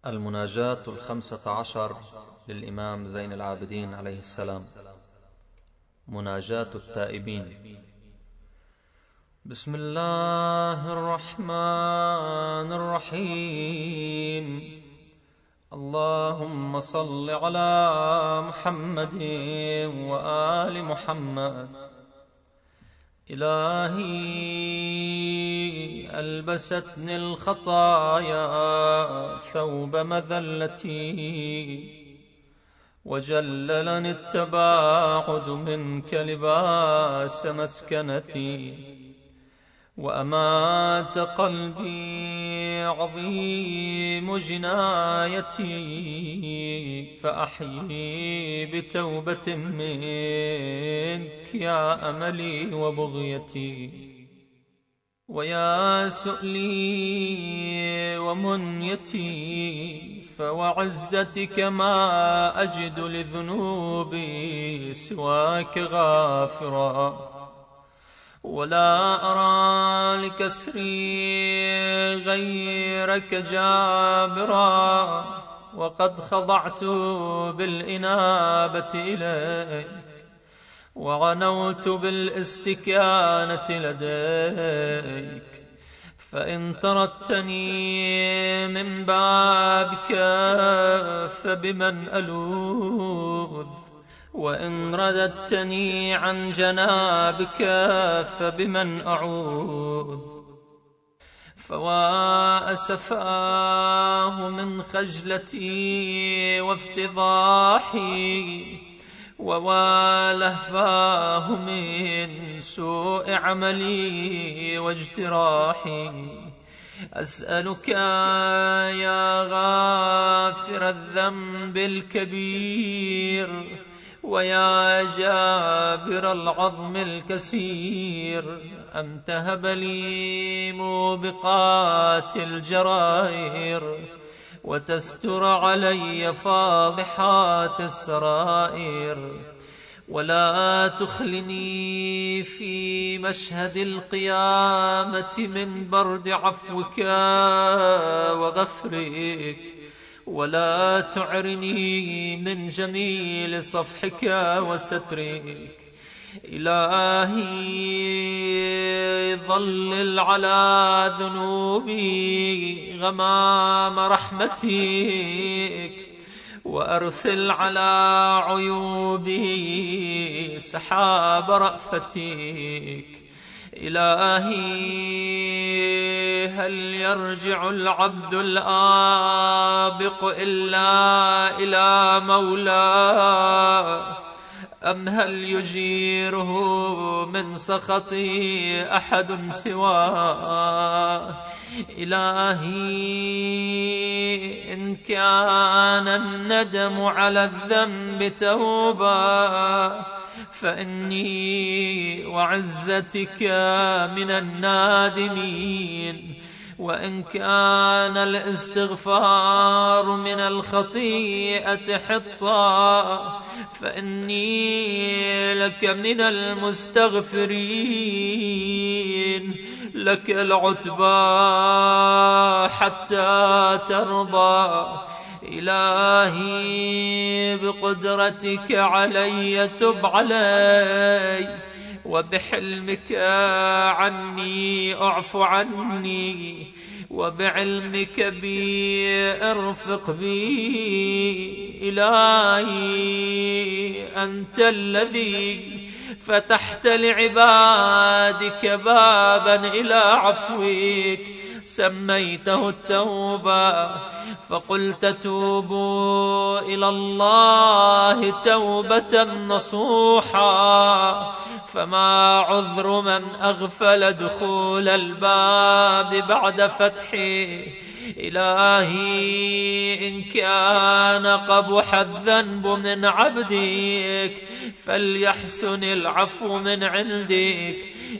المناجاة 15 للإمام زين العابدين عليه السلام. مناجاة التائبين. بسم الله الرحمن الرحيم. اللهم صل على محمد وآل محمد. إلهي ألبستني الخطايا ثوب مذلتي، وجللني التباعد منك لباس مسكنتي، وأمات قلبي عظيم جنايتي، فأحيي بتوبة منك يا أملي وبغيتي، ويا سؤلي ومنيتي، فوعزتك ما أجد لذنوبي سواك غافرا، ولا أرى لكسري غيرك جابرا، وقد خضعت بالإنابة إليك، وعنوت بالاستكانة لديك، فإن طردتني من بابك فبمن ألوذ، وإن رددتني عن جنابك فبمن أعوذ. فوا أسفاه من خجلتي وافتضاحي، ووالهفاه من سوء عملي واجتراحي. أسألك يا غافر الذنب الكبير، ويا جابر العظم الكسير، أن تهب لي موبقات الجرائر، وتستر علي فاضحات السرائر، ولا تخلني في مشهد القيامة من برد عفوك وغفرك، ولا تعرني من جميل صفحك وسترك. إلهي ظلل على ذنوبي غمام رحمتك، وأرسل على عيوبي سحاب رأفتك. إلهي هل يرجع العبد الآبق إلا إلى مولاه، أم هل يجيره من سخطي أحد سواه؟ إلهي إن كان الندم على الذنب توبة، فإني وعزتك من النادمين، وإن كان الاستغفار من الخطيئة حطا، فإني لك من المستغفرين، لك العتبى حتى ترضى. إلهي بقدرتك علي تب علي، وبحلمك عني اعف عني، وبعلمك بي ارفق بي. إلهي أنت الذي فتحت لعبادك بابا إلى عفوك، سميته التوبة، فقلت توبوا إلى الله توبة نصوحا، فما عذر من أغفل دخول الباب بعد فتحه. إلهي إن كان قبح الذنب من عبدك فليحسن العفو من عندك.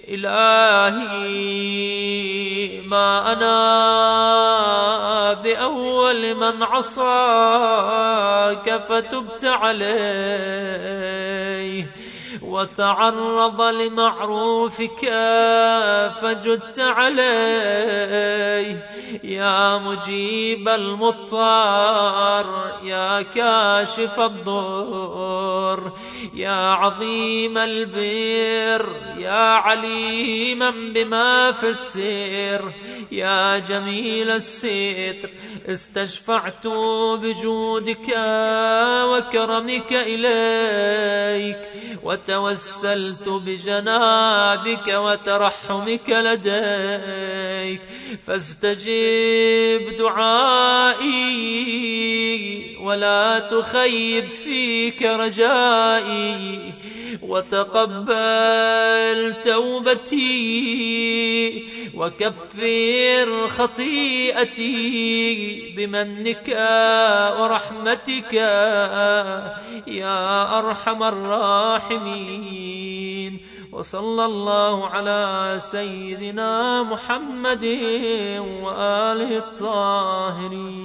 إلهي ما أنا بأول من عصاك فتبت عليه، وتعرض لمعروفك فجدت عليه، يا مجيب المضطر يا كاشف الضر، يا عظيم البر يا عليما بما في السر، يا جميل الستر استشفعت بجودك وكرمك إليك، وتوسلت بجنابك وترحمك لديك، فاستجب دعائي ولا تخيب فيك رجائي، وتقبل توبتي وكفر خطيئتي بمنك ورحمتك يا أرحم الراحمين. وصلى الله على سيدنا محمد وآله الطاهرين.